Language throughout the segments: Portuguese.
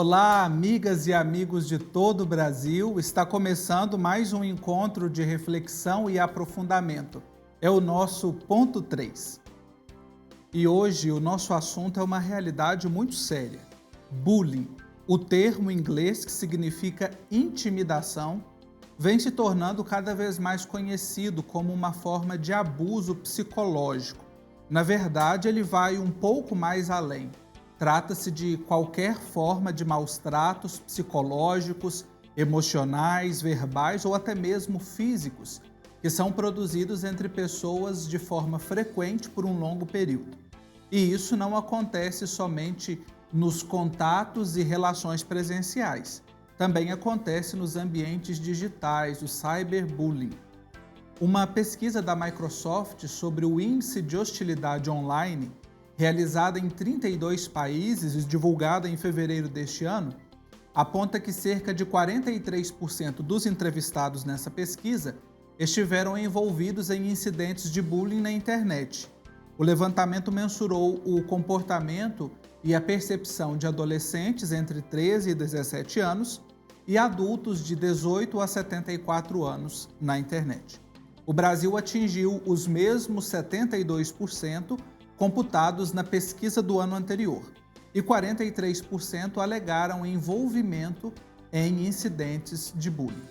Olá, amigas e amigos de todo o Brasil. Está começando mais um encontro de reflexão e aprofundamento. É o nosso ponto 3. E hoje o nosso assunto é uma realidade muito séria: bullying. O termo em inglês que significa intimidação vem se tornando cada vez mais conhecido como uma forma de abuso psicológico. Na verdade, ele vai um pouco mais além. Trata-se de qualquer forma de maus tratos psicológicos, emocionais, verbais ou até mesmo físicos, que são produzidos entre pessoas de forma frequente por um longo período. E isso não acontece somente nos contatos e relações presenciais. Também acontece nos ambientes digitais, o cyberbullying. Uma pesquisa da Microsoft sobre o índice de hostilidade online, realizada em 32 países e divulgada em fevereiro deste ano, aponta que cerca de 43% dos entrevistados nessa pesquisa estiveram envolvidos em incidentes de bullying na internet. O levantamento mensurou o comportamento e a percepção de adolescentes entre 13 e 17 anos e adultos de 18 a 74 anos na internet. O Brasil atingiu os mesmos 72% computados na pesquisa do ano anterior e 43% alegaram envolvimento em incidentes de bullying.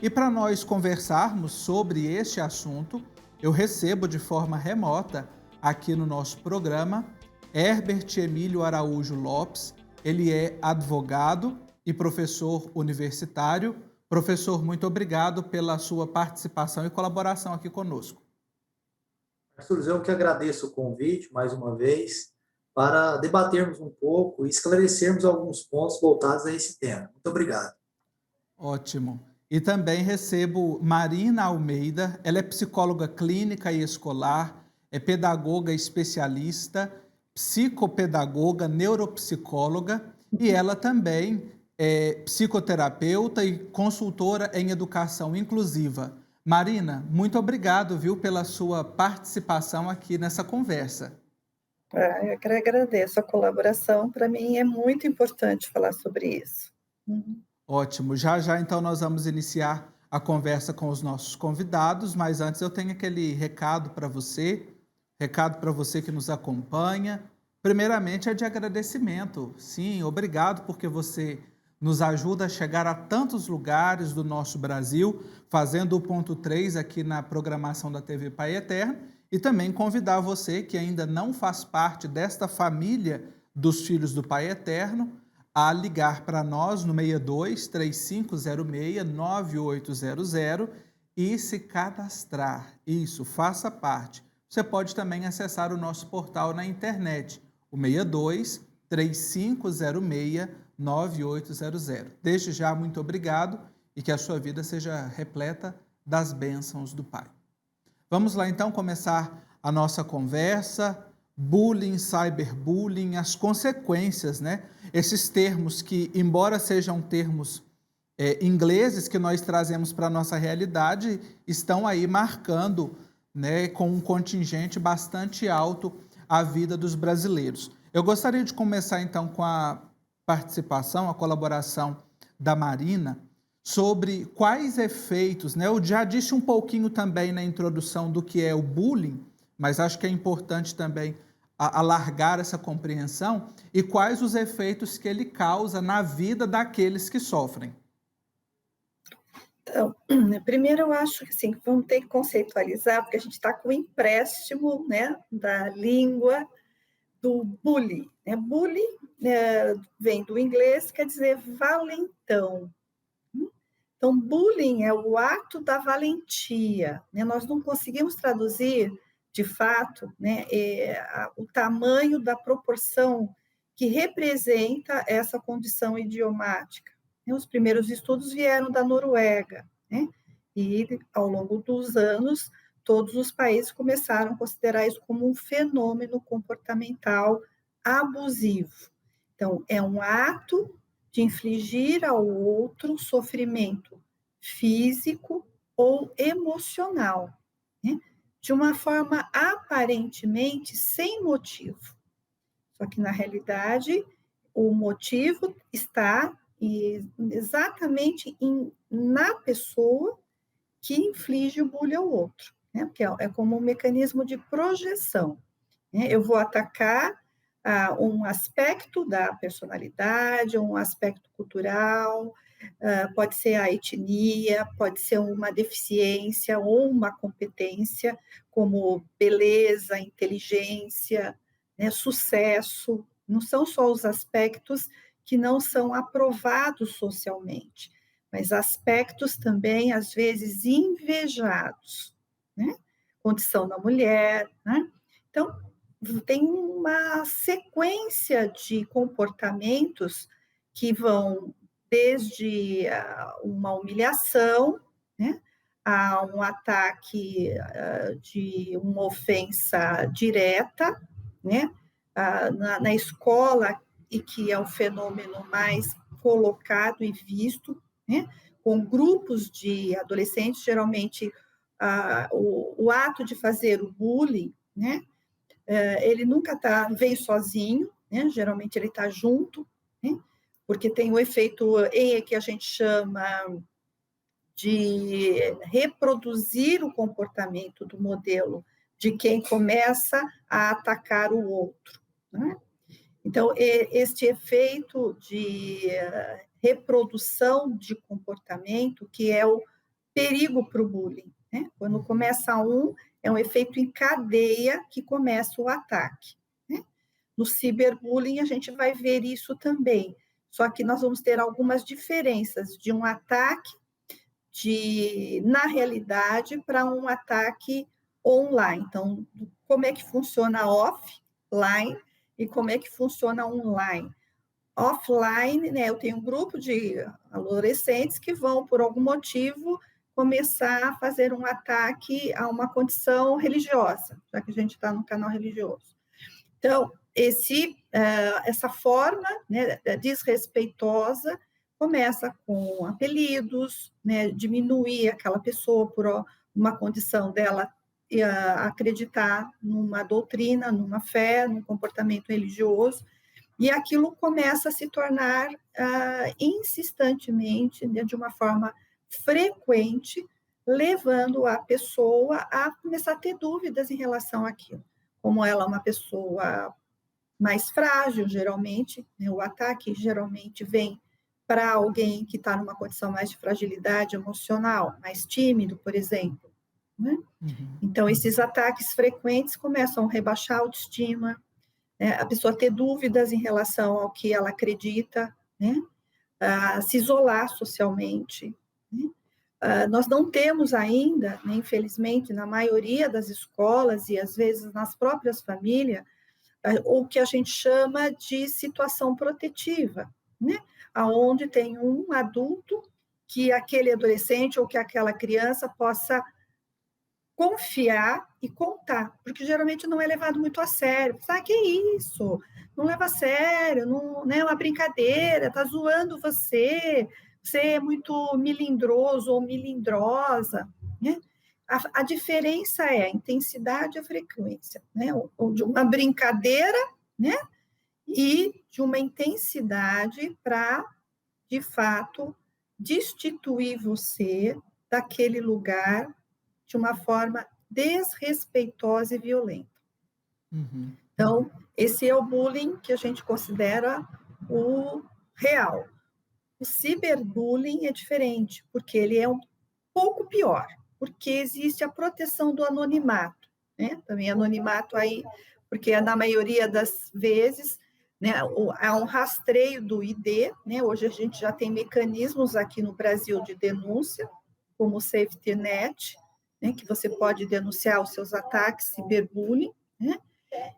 E para nós conversarmos sobre este assunto, eu recebo de forma remota aqui no nosso programa Herbert Emílio Araújo Lopes. Ele é advogado e professor universitário. Professor, muito obrigado pela sua participação e colaboração aqui conosco. Arthur, eu que agradeço o convite mais uma vez para debatermos um pouco e esclarecermos alguns pontos voltados a esse tema. Muito obrigado. Ótimo. E também recebo Marina Almeida. Ela é psicóloga clínica e escolar, é pedagoga especialista, psicopedagoga, neuropsicóloga e ela também é psicoterapeuta e consultora em educação inclusiva. Marina, muito obrigado, viu, pela sua participação aqui nessa conversa. Eu que agradeço a colaboração, para mim é muito importante falar sobre isso. Uhum. Ótimo. Já já então nós vamos iniciar a conversa com os nossos convidados, mas antes eu tenho aquele recado para você que nos acompanha. Primeiramente é de agradecimento. Sim, obrigado porque você nos ajuda a chegar a tantos lugares do nosso Brasil, fazendo o ponto 3 aqui na programação da TV Pai Eterno, e também convidar você que ainda não faz parte desta família dos filhos do Pai Eterno a ligar para nós no 62 3506 9800 e se cadastrar. Isso, faça parte. Você pode também acessar o nosso portal na internet, o 62 3506 9800. Desde já, muito obrigado e que a sua vida seja repleta das bênçãos do Pai. Vamos lá então começar a nossa conversa. Bullying, cyberbullying, as consequências, né? Esses termos que, embora sejam termos ingleses que nós trazemos para a nossa realidade, estão aí marcando, né, com um contingente bastante alto a vida dos brasileiros. Eu gostaria de começar então com a participação, a colaboração da Marina sobre quais efeitos, né? Eu já disse um pouquinho também na introdução do que é o bullying, mas acho que é importante também alargar essa compreensão e quais os efeitos que ele causa na vida daqueles que sofrem. Então, primeiro eu acho que assim, vamos ter que conceitualizar, porque a gente está com o empréstimo, né, da língua do bully. Né? Bully vem do inglês, quer dizer valentão. Então, bullying é o ato da valentia. Né? Nós não conseguimos traduzir, de fato, né, o tamanho da proporção que representa essa condição idiomática. Os primeiros estudos vieram da Noruega, né? E, ao longo dos anos, todos os países começaram a considerar isso como um fenômeno comportamental abusivo. Então, é um ato de infligir ao outro sofrimento físico ou emocional, né? De uma forma aparentemente sem motivo. Só que, na realidade, o motivo está exatamente na pessoa que inflige o bullying ao outro, né? Porque é como um mecanismo de projeção, né? Eu vou atacar um aspecto da personalidade, um aspecto cultural, pode ser a etnia, pode ser uma deficiência ou uma competência, como beleza, inteligência, né, sucesso. Não são só os aspectos que não são aprovados socialmente, mas aspectos também, às vezes, invejados, né? Condição da mulher, né? Então, tem uma sequência de comportamentos que vão desde uma humilhação, né, a um ataque de uma ofensa direta, né, na escola, e que é o fenômeno mais colocado e visto, né, com grupos de adolescentes, geralmente o ato de fazer o bullying, né, ele nunca vem sozinho, né, geralmente ele está junto, né, porque tem o efeito que a gente chama de reproduzir o comportamento do modelo de quem começa a atacar o outro, né? Então, este efeito de reprodução de comportamento, que é o perigo para o bullying, né? Quando começa é um efeito em cadeia que começa o ataque, né? No ciberbullying, a gente vai ver isso também, só que nós vamos ter algumas diferenças de um ataque na realidade para um ataque online. Então, como é que funciona offline e como é que funciona online? Offline, né, eu tenho um grupo de adolescentes que vão, por algum motivo, começar a fazer um ataque a uma condição religiosa, já que a gente está no canal religioso. Então, essa forma, né, desrespeitosa começa com apelidos, né, diminuir aquela pessoa por uma condição dela acreditar numa doutrina, numa fé, num comportamento religioso, e aquilo começa a se tornar insistentemente, né, de uma forma frequente, levando a pessoa a começar a ter dúvidas em relação àquilo. Como ela é uma pessoa mais frágil, geralmente, né, o ataque geralmente vem para alguém que está numa condição mais de fragilidade emocional, mais tímido, por exemplo, né? Uhum. Então, esses ataques frequentes começam a rebaixar a autoestima, né? A pessoa ter dúvidas em relação ao que ela acredita, né? A se isolar socialmente, né? Nós não temos ainda, né, infelizmente, na maioria das escolas e às vezes nas próprias famílias, o que a gente chama de situação protetiva, né? Aonde tem um adulto que aquele adolescente ou que aquela criança possa confiar e contar, porque geralmente não é levado muito a sério. Que isso? Não leva a sério, não é uma brincadeira, tá zoando você é muito milindroso ou milindrosa, né? A diferença é a intensidade e a frequência, né? Ou de uma brincadeira, né? E de uma intensidade para, de fato, destituir você daquele lugar de uma forma desrespeitosa e violenta. Uhum. Então, esse é o bullying que a gente considera o real. O ciberbullying é diferente, porque ele é um pouco pior, porque existe a proteção do anonimato, né? Também anonimato aí, porque na maioria das vezes, né, há um rastreio do ID, né? Hoje a gente já tem mecanismos aqui no Brasil de denúncia, como o Safety Net, né, que você pode denunciar os seus ataques ciberbullying, né?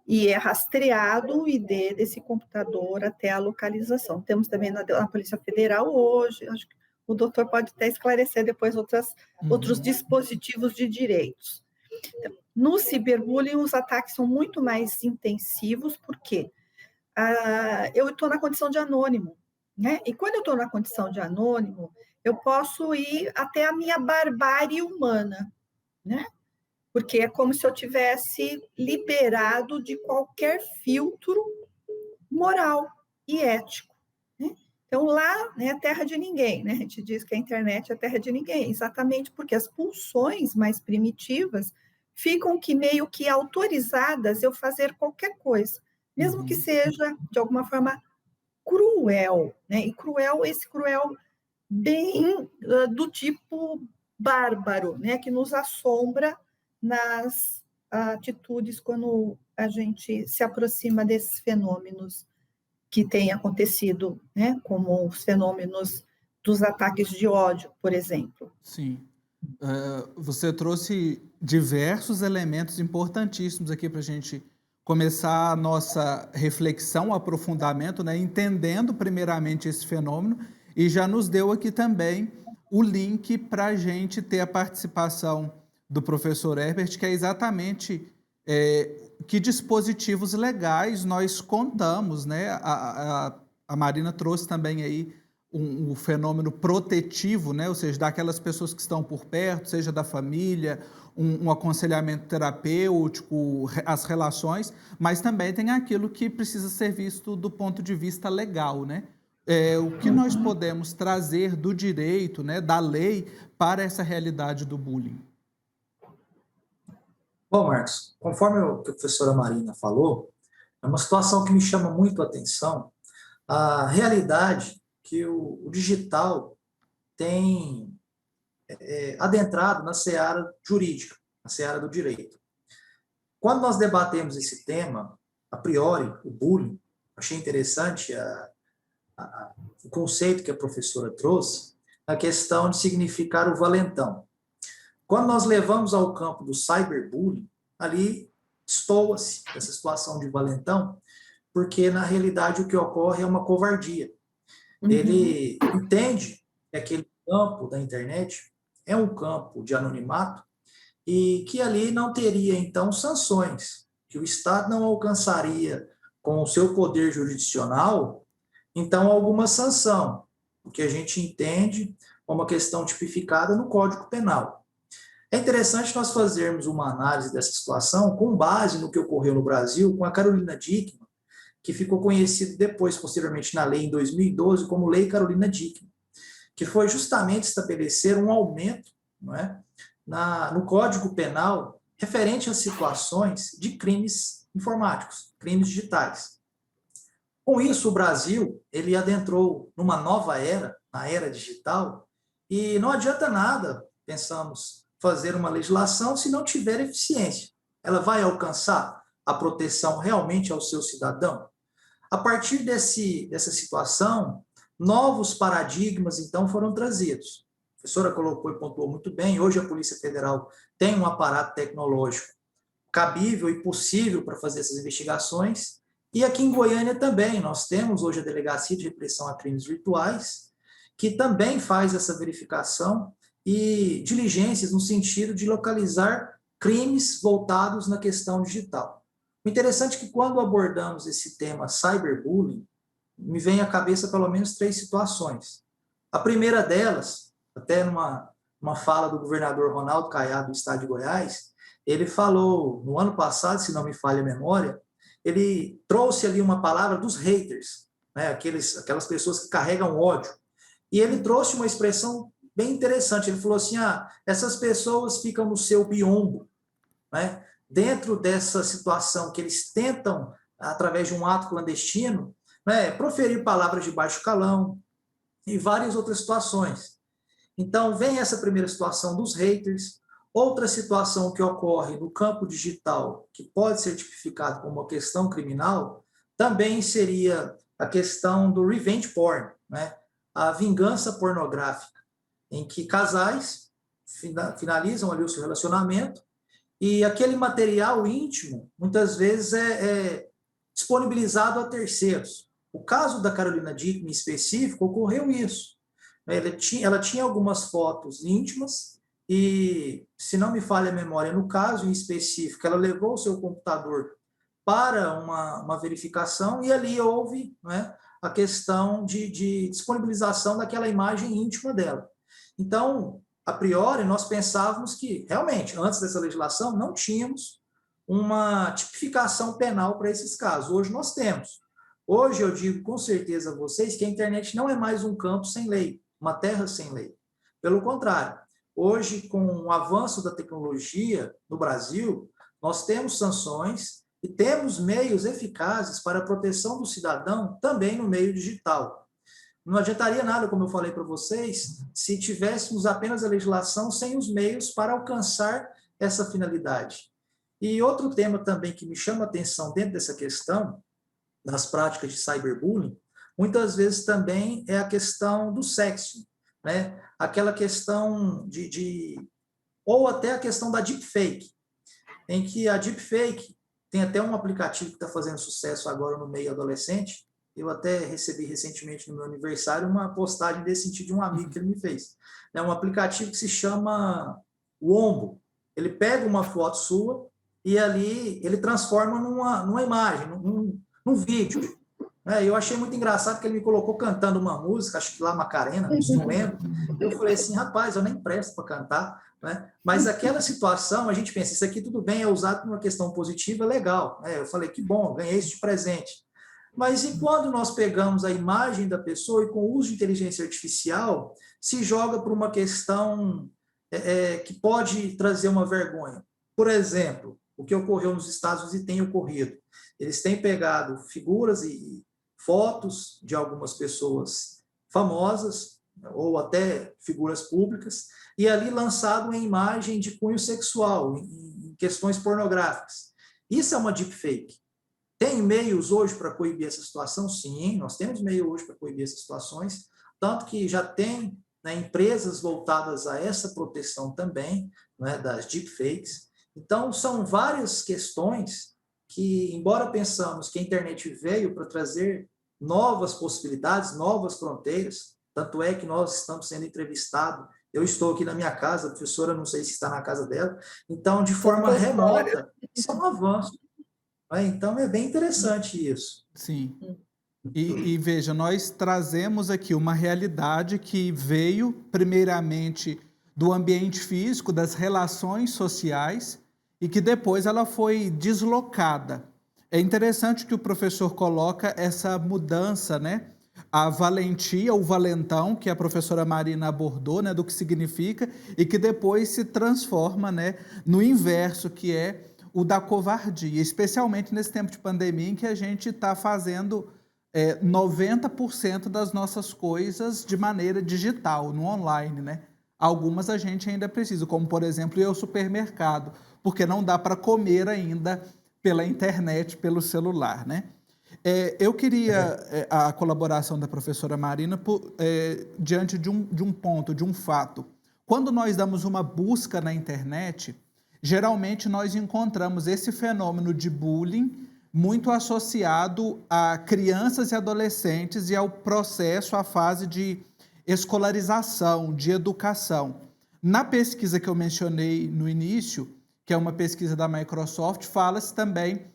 E é rastreado o ID desse computador até a localização. Temos também na Polícia Federal hoje, acho que o doutor pode até esclarecer depois outros dispositivos de direitos. Então, no ciberbullying, os ataques são muito mais intensivos, porque eu estou na condição de anônimo, né? E quando eu estou na condição de anônimo, eu posso ir até a minha barbárie humana, né? Porque é como se eu tivesse liberado de qualquer filtro moral, e ético, né? Então, lá é a terra de ninguém, né? A gente diz que a internet é a terra de ninguém, exatamente porque as pulsões mais primitivas ficam que meio que autorizadas eu fazer qualquer coisa, mesmo que Uhum. seja, de alguma forma, cruel, né? E cruel, esse cruel bem do tipo bárbaro, né? Que nos assombra nas atitudes quando a gente se aproxima desses fenômenos que têm acontecido, né? Como os fenômenos dos ataques de ódio, por exemplo. Sim. Você trouxe diversos elementos importantíssimos aqui para a gente começar a nossa reflexão, aprofundamento, né? Entendendo primeiramente esse fenômeno, e já nos deu aqui também o link para a gente ter a participação do professor Herbert, que é exatamente que dispositivos legais nós contamos, né? A Marina trouxe também aí um fenômeno protetivo, né? Ou seja, daquelas pessoas que estão por perto, seja da família, um aconselhamento terapêutico, as relações, mas também tem aquilo que precisa ser visto do ponto de vista legal, né? O que nós podemos trazer do direito, né, da lei, para essa realidade do bullying? Bom, Marcos, conforme a professora Marina falou, é uma situação que me chama muito a atenção, a realidade que o digital tem adentrado na seara jurídica, na seara do direito. Quando nós debatemos esse tema, a priori, o bullying, achei interessante o conceito que a professora trouxe, a questão de significar o valentão. Quando nós levamos ao campo do cyberbullying, ali estoua-se essa situação de valentão, porque na realidade o que ocorre é uma covardia. Ele entende que aquele campo da internet é um campo de anonimato e que ali não teria, então, sanções, que o Estado não alcançaria com o seu poder jurisdicional, então, alguma sanção, o que a gente entende como uma questão tipificada no Código Penal. É interessante nós fazermos uma análise dessa situação com base no que ocorreu no Brasil com a Carolina Dickmann, que ficou conhecido depois, posteriormente, na lei em 2012, como Lei Carolina Dickmann, que foi justamente estabelecer um aumento, não é, no Código Penal referente às situações de crimes informáticos, crimes digitais. Com isso, o Brasil ele adentrou numa nova era, na era digital, e não adianta nada, pensamos, fazer uma legislação se não tiver eficiência. Ela vai alcançar a proteção realmente ao seu cidadão? A partir dessa situação, novos paradigmas, então, foram trazidos. A professora colocou e pontuou muito bem, hoje a Polícia Federal tem um aparato tecnológico cabível e possível para fazer essas investigações, e aqui em Goiânia também, nós temos hoje a Delegacia de Repressão a Crimes Virtuais, que também faz essa verificação e diligências no sentido de localizar crimes voltados na questão digital. O interessante é que quando abordamos esse tema cyberbullying, me vem à cabeça pelo menos 3 situações. A primeira delas, até numa fala do governador Ronaldo Caiado do estado de Goiás, ele falou, no ano passado, se não me falha a memória, ele trouxe ali uma palavra dos haters, né, aquelas pessoas que carregam ódio, e ele trouxe uma expressão bem interessante, ele falou assim, essas pessoas ficam no seu biombo, né, dentro dessa situação que eles tentam, através de um ato clandestino, né, proferir palavras de baixo calão e várias outras situações. Então, vem essa primeira situação dos haters. Outra situação que ocorre no campo digital, que pode ser tipificado como uma questão criminal, também seria a questão do revenge porn, né, a vingança pornográfica, em que casais finalizam ali o seu relacionamento e aquele material íntimo, muitas vezes, é disponibilizado a terceiros. O caso da Carolina Dickmann, em específico, ocorreu isso. Ela tinha algumas fotos íntimas e, se não me falha a memória, no caso em específico, ela levou o seu computador para uma verificação e ali houve, né, a questão de disponibilização daquela imagem íntima dela. Então, a priori, nós pensávamos que, realmente, antes dessa legislação, não tínhamos uma tipificação penal para esses casos. Hoje nós temos. Hoje eu digo com certeza a vocês que a internet não é mais um campo sem lei, uma terra sem lei. Pelo contrário, hoje, com o avanço da tecnologia no Brasil, nós temos sanções e temos meios eficazes para a proteção do cidadão também no meio digital. Não adiantaria nada, como eu falei para vocês, se tivéssemos apenas a legislação sem os meios para alcançar essa finalidade. E outro tema também que me chama a atenção dentro dessa questão, das práticas de cyberbullying, muitas vezes também é a questão do sexo, né? Aquela questão ou até a questão da deepfake, em que a deepfake tem até um aplicativo que está fazendo sucesso agora no meio adolescente. Eu até recebi recentemente no meu aniversário uma postagem desse sentido de um amigo que ele me fez. É um aplicativo que se chama Wombo. Ele pega uma foto sua e ali ele transforma numa imagem, num vídeo. Eu achei muito engraçado que ele me colocou cantando uma música, acho que lá Macarena, não lembro. Eu falei assim, rapaz, eu nem presto para cantar. Né? Mas aquela situação, a gente pensa, isso aqui tudo bem, é usado por uma questão positiva, legal. Eu falei, que bom, ganhei este presente. Mas e quando nós pegamos a imagem da pessoa e com o uso de inteligência artificial, se joga para uma questão que pode trazer uma vergonha? Por exemplo, o que ocorreu nos Estados Unidos e tem ocorrido. Eles têm pegado figuras e fotos de algumas pessoas famosas, ou até figuras públicas, e ali lançado em imagem de cunho sexual, em questões pornográficas. Isso é uma deepfake. Tem meios hoje para coibir essa situação? Sim, nós temos meios hoje para coibir essas situações, tanto que já tem, né, empresas voltadas a essa proteção também, né, das deepfakes. Então, são várias questões que, embora pensamos que a internet veio para trazer novas possibilidades, novas fronteiras, tanto é que nós estamos sendo entrevistados, eu estou aqui na minha casa, a professora não sei se está na casa dela, então, de forma remota, isso é um avanço. Então, é bem interessante isso. Sim. E veja, nós trazemos aqui uma realidade que veio, primeiramente, do ambiente físico, das relações sociais, e que depois ela foi deslocada. É interessante que o professor coloca essa mudança, né? A valentia, o valentão, que a professora Marina abordou, né? Do que significa, e que depois se transforma, né? No inverso, que é o da covardia, especialmente nesse tempo de pandemia em que a gente está fazendo 90% das nossas coisas de maneira digital, no online, né? Algumas a gente ainda precisa, como, por exemplo, ir ao supermercado, porque não dá para comer ainda pela internet, pelo celular, né? Eu queria a colaboração da professora Marina diante de um ponto, de um fato. Quando nós damos uma busca na internet, geralmente nós encontramos esse fenômeno de bullying muito associado a crianças e adolescentes e ao processo, à fase de escolarização, de educação. Na pesquisa que eu mencionei no início, que é uma pesquisa da Microsoft, fala-se também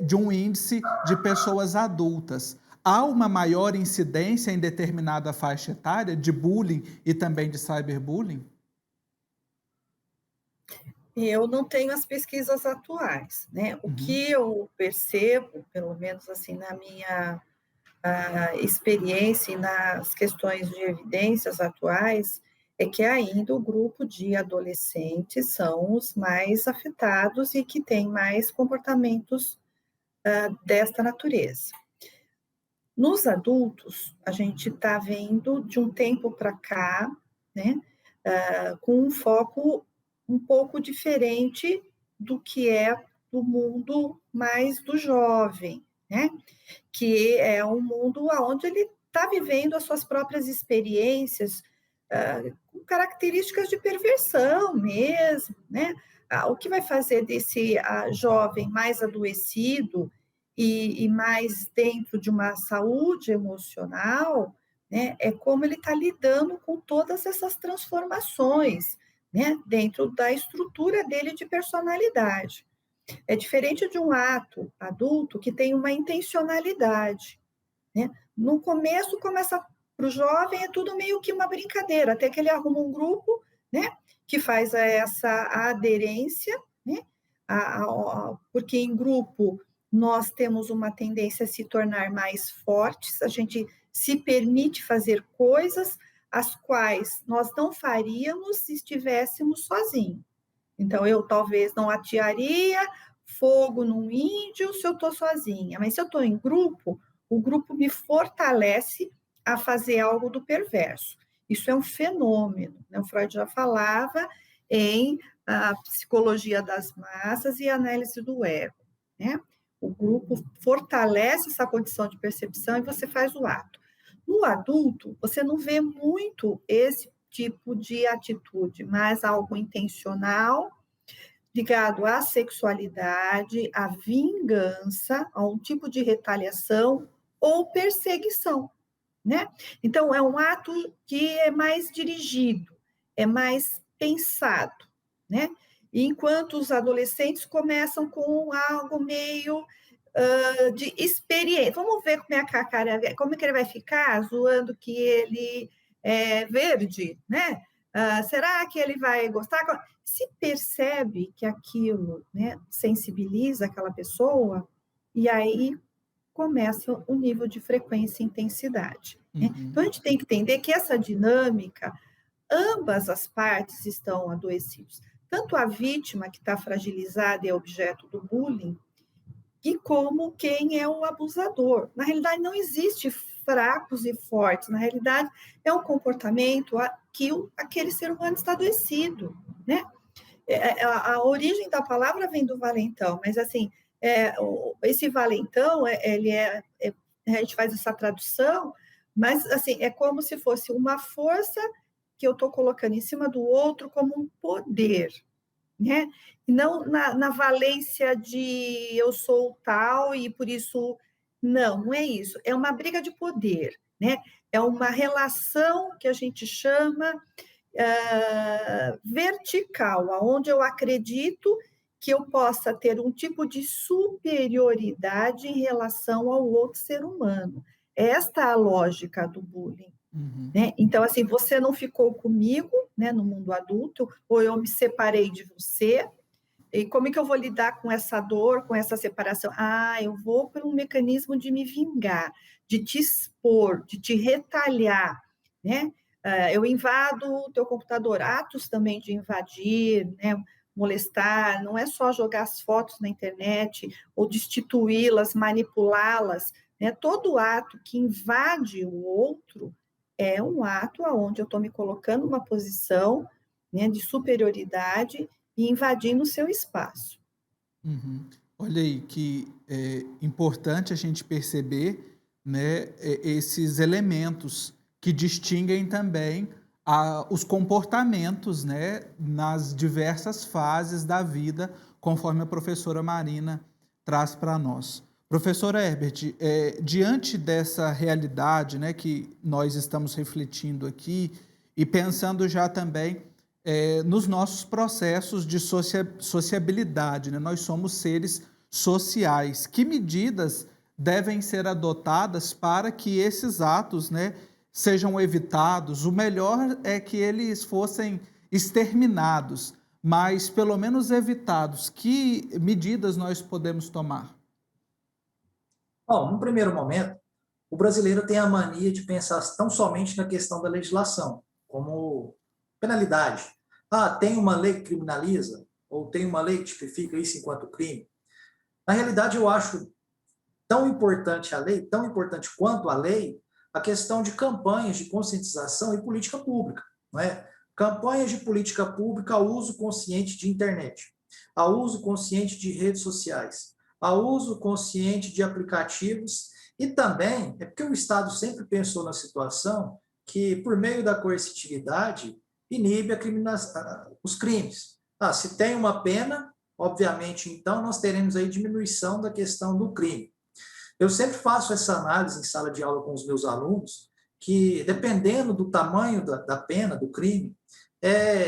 de um índice de pessoas adultas. Há uma maior incidência em determinada faixa etária de bullying e também de cyberbullying? E eu não tenho as pesquisas atuais, né? O que eu percebo, pelo menos assim na minha experiência e nas questões de evidências atuais, é que ainda o grupo de adolescentes são os mais afetados e que têm mais comportamentos desta natureza. Nos adultos, a gente está vendo de um tempo para cá, né, com um foco um pouco diferente do que é do mundo mais do jovem, né? Que é um mundo onde ele está vivendo as suas próprias experiências, com características de perversão mesmo, né? O que vai fazer desse jovem mais adoecido e mais dentro de uma saúde emocional, né? É como ele está lidando com todas essas transformações, né? Dentro da estrutura dele de personalidade. É diferente de um ato adulto que tem uma intencionalidade, né? No começo, começa para o jovem, é tudo meio que uma brincadeira, até que ele arruma um grupo, né? Que faz essa aderência, né? Porque em grupo nós temos uma tendência a se tornar mais fortes, a gente se permite fazer coisas as quais nós não faríamos se estivéssemos sozinhos. Então, eu talvez não atearia fogo num índio se eu estou sozinha, mas se eu estou em grupo, o grupo me fortalece a fazer algo do perverso. Isso é um fenômeno, né? O Freud já falava em a psicologia das massas e análise do ego, né? O grupo fortalece essa condição de percepção e você faz o ato. No adulto, você não vê muito esse tipo de atitude, mas algo intencional, ligado à sexualidade, à vingança, a um tipo de retaliação ou perseguição, né? Então, é um ato que é mais dirigido, é mais pensado, né? Enquanto os adolescentes começam com algo meio de experiência. Vamos ver como é que ele vai ficar zoando que ele é verde, né? Será que ele vai gostar? Se percebe que aquilo, né, sensibiliza aquela pessoa, e aí começa o nível de frequência e intensidade, né? Uhum. Então, a gente tem que entender que essa dinâmica, ambas as partes estão adoecidas. Tanto a vítima, que está fragilizada e é objeto do bullying, e como quem é o abusador. Na realidade, não existe fracos e fortes. Na realidade, é um comportamento que aquele ser humano está adoecido, né? A origem da palavra vem do valentão, mas assim, esse valentão, a gente faz essa tradução, mas assim, é como se fosse uma força que eu estou colocando em cima do outro como um poder, né? Não na valência de eu sou tal e por isso. Não, não é isso. É uma briga de poder, né? É uma relação que a gente chama vertical, onde eu acredito que eu possa ter um tipo de superioridade em relação ao outro ser humano. Esta é a lógica do bullying. Uhum. Né? Então, assim, você não ficou comigo, né, no mundo adulto, ou eu me separei de você, e como é que eu vou lidar com essa dor, com essa separação? Eu vou por um mecanismo de me vingar, de te expor, de te retalhar, né? Eu invado o teu computador, atos também de invadir, né? Molestar, não é só jogar as fotos na internet, ou destituí-las, manipulá-las, né? Todo ato que invade o outro é um ato onde eu estou me colocando numa posição, né, de superioridade e invadindo o seu espaço. Uhum. Olha aí que é importante a gente perceber, né, esses elementos que distinguem também os comportamentos, né, nas diversas fases da vida, conforme a professora Marina traz para nós. Professora Herbert, diante dessa realidade, né, que nós estamos refletindo aqui e pensando já também nos nossos processos de sociabilidade, né? Nós somos seres sociais. Que medidas devem ser adotadas para que esses atos, né, sejam evitados? O melhor é que eles fossem exterminados, mas pelo menos evitados. Que medidas nós podemos tomar? Bom, no primeiro momento, o brasileiro tem a mania de pensar tão somente na questão da legislação, como penalidade. Tem uma lei que criminaliza, ou tem uma lei que tipifica isso enquanto crime. Na realidade, eu acho tão importante a lei, tão importante quanto a lei, a questão de campanhas de conscientização e política pública, não é? Campanhas de política pública ao uso consciente de internet, ao uso consciente de redes sociais, ao uso consciente de aplicativos e também é porque o Estado sempre pensou na situação que, por meio da coercitividade, inibe os crimes. Se tem uma pena, obviamente, então, nós teremos aí diminuição da questão do crime. Eu sempre faço essa análise em sala de aula com os meus alunos, que dependendo do tamanho da pena, do crime,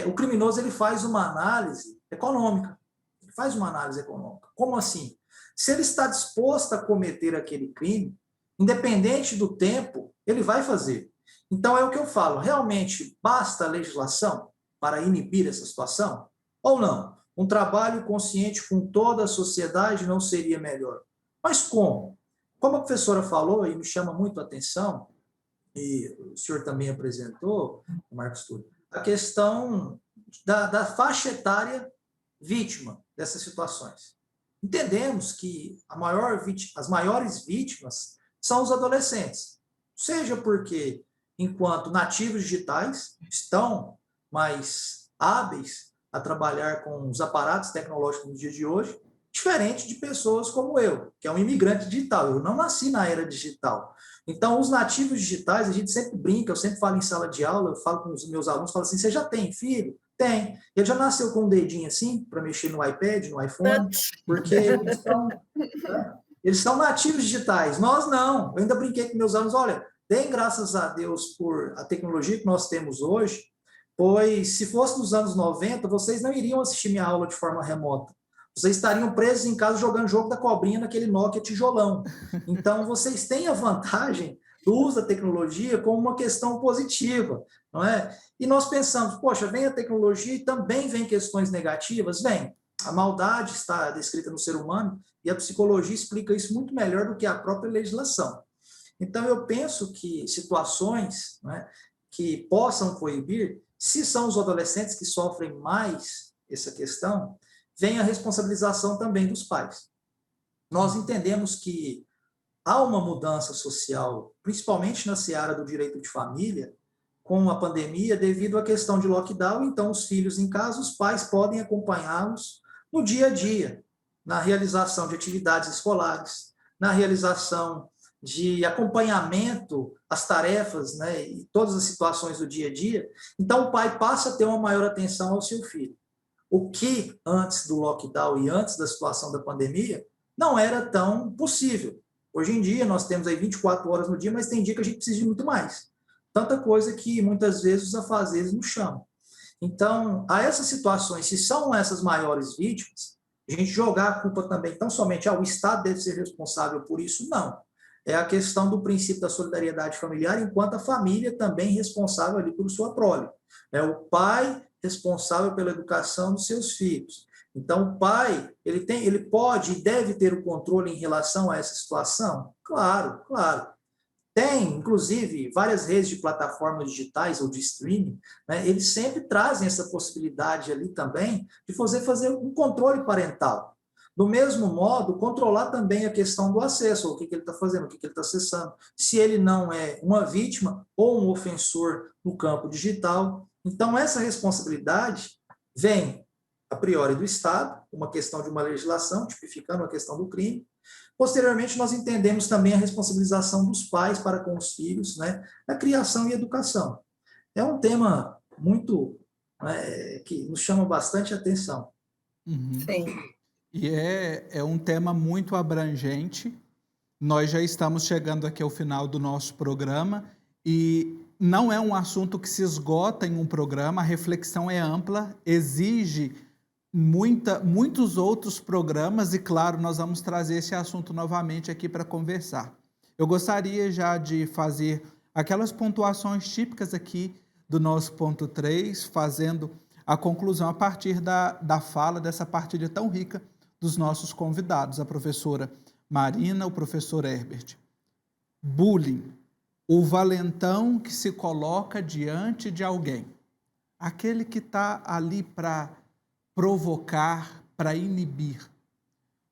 o criminoso ele faz uma análise econômica. Ele faz uma análise econômica. Como assim? Se ele está disposto a cometer aquele crime, independente do tempo, ele vai fazer. Então, é o que eu falo, realmente basta a legislação para inibir essa situação? Ou não? Um trabalho consciente com toda a sociedade não seria melhor? Mas como? Como a professora falou, e me chama muito a atenção, e o senhor também apresentou, Marcos Túlio, a questão da faixa etária vítima dessas situações. Entendemos que as maiores vítimas são os adolescentes, seja porque, enquanto nativos digitais, estão mais hábeis a trabalhar com os aparatos tecnológicos no dia de hoje, diferente de pessoas como eu, que é um imigrante digital. Eu não nasci na era digital. Então, os nativos digitais, a gente sempre brinca, eu sempre falo em sala de aula, eu falo com os meus alunos, falo assim, você já tem filho? Tem. Ele já nasceu com um dedinho assim, para mexer no iPad, no iPhone, porque eles são nativos digitais. Nós não. Eu ainda brinquei com meus alunos, olha, deem graças a Deus por a tecnologia que nós temos hoje, pois se fosse nos anos 90, vocês não iriam assistir minha aula de forma remota. Vocês estariam presos em casa jogando jogo da cobrinha naquele Nokia tijolão. Então, vocês têm a vantagem do uso da tecnologia como uma questão positiva, não é? E nós pensamos, poxa, vem a tecnologia e também vem questões negativas? Vem. A maldade está descrita no ser humano e a psicologia explica isso muito melhor do que a própria legislação. Então, eu penso que situações, né, que possam coibir, se são os adolescentes que sofrem mais essa questão, vem a responsabilização também dos pais. Nós entendemos que há uma mudança social, principalmente na seara do direito de família, com a pandemia, devido à questão de lockdown, então os filhos em casa, os pais podem acompanhá-los no dia a dia, na realização de atividades escolares, na realização de acompanhamento às tarefas, né, e todas as situações do dia a dia. Então o pai passa a ter uma maior atenção ao seu filho. O que antes do lockdown e antes da situação da pandemia não era tão possível. Hoje em dia nós temos aí 24 horas no dia, mas tem dia que a gente precisa de muito mais. Tanta coisa que muitas vezes os afazeres nos chamam. Então, a essas situações, se são essas maiores vítimas, a gente jogar a culpa também, tão somente o Estado deve ser responsável por isso, não. É a questão do princípio da solidariedade familiar, enquanto a família também responsável ali por sua prole. É o pai responsável pela educação dos seus filhos. Então, o pai, ele pode e deve ter o controle em relação a essa situação? Claro, claro. Tem, inclusive, várias redes de plataformas digitais ou de streaming, né, eles sempre trazem essa possibilidade ali também de fazer um controle parental. Do mesmo modo, controlar também a questão do acesso, o que ele está fazendo, o que ele está acessando, se ele não é uma vítima ou um ofensor no campo digital. Então, essa responsabilidade vem, a priori, do Estado, uma questão de uma legislação, tipificando a questão do crime. Posteriormente, nós entendemos também a responsabilização dos pais para com os filhos, né, na criação e educação. É um tema muito, que nos chama bastante atenção. Uhum. Sim. E é um tema muito abrangente. Nós já estamos chegando aqui ao final do nosso programa e não é um assunto que se esgota em um programa, a reflexão é ampla, exige muitos outros programas e, claro, nós vamos trazer esse assunto novamente aqui para conversar. Eu gostaria já de fazer aquelas pontuações típicas aqui do nosso ponto 3, fazendo a conclusão a partir da fala dessa partilha tão rica dos nossos convidados, a professora Marina, o professor Herbert. Bullying, o valentão que se coloca diante de alguém, aquele que está ali para provocar, para inibir.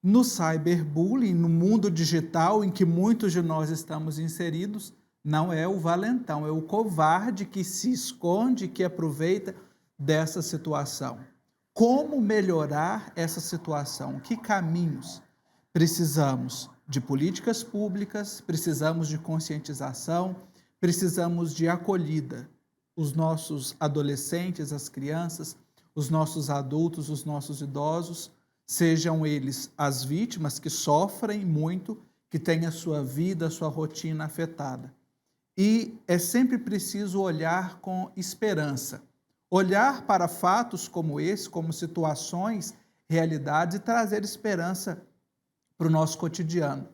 No cyberbullying, no mundo digital em que muitos de nós estamos inseridos, não é o valentão, é o covarde que se esconde, que aproveita dessa situação. Como melhorar essa situação? Que caminhos? Precisamos de políticas públicas, precisamos de conscientização, precisamos de acolhida. Os nossos adolescentes, as crianças, os nossos adultos, os nossos idosos, sejam eles as vítimas que sofrem muito, que têm a sua vida, a sua rotina afetada. E é sempre preciso olhar com esperança, olhar para fatos como esse, como situações, realidades e trazer esperança para o nosso cotidiano.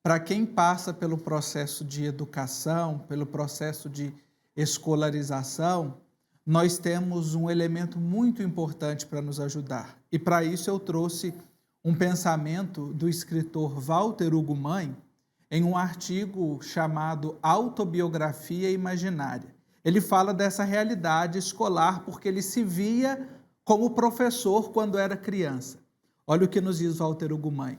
Para quem passa pelo processo de educação, pelo processo de escolarização, nós temos um elemento muito importante para nos ajudar. E para isso eu trouxe um pensamento do escritor Walter Ugumãe em um artigo chamado Autobiografia Imaginária. Ele fala dessa realidade escolar porque ele se via como professor quando era criança. Olha o que nos diz Walter Ugumãe.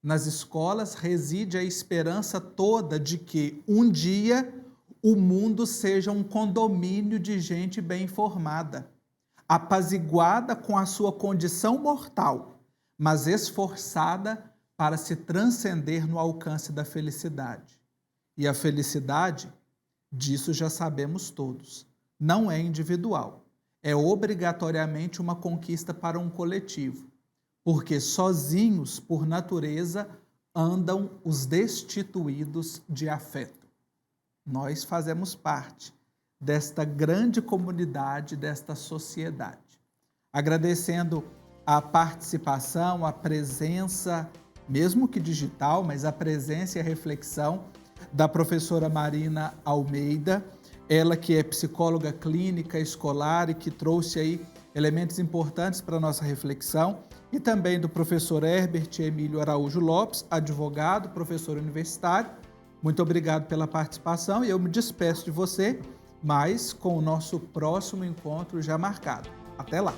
Nas escolas reside a esperança toda de que um dia o mundo seja um condomínio de gente bem formada, apaziguada com a sua condição mortal, mas esforçada para se transcender no alcance da felicidade. E a felicidade, disso já sabemos todos, não é individual, é obrigatoriamente uma conquista para um coletivo, porque sozinhos, por natureza, andam os destituídos de afeto. Nós fazemos parte desta grande comunidade, desta sociedade. Agradecendo a participação, a presença, mesmo que digital, mas a presença e a reflexão da professora Marina Almeida, ela que é psicóloga clínica escolar e que trouxe aí elementos importantes para a nossa reflexão, e também do professor Herbert Emílio Araújo Lopes, advogado, professor universitário. Muito obrigado pela participação e eu me despeço de você, mas com o nosso próximo encontro já marcado. Até lá!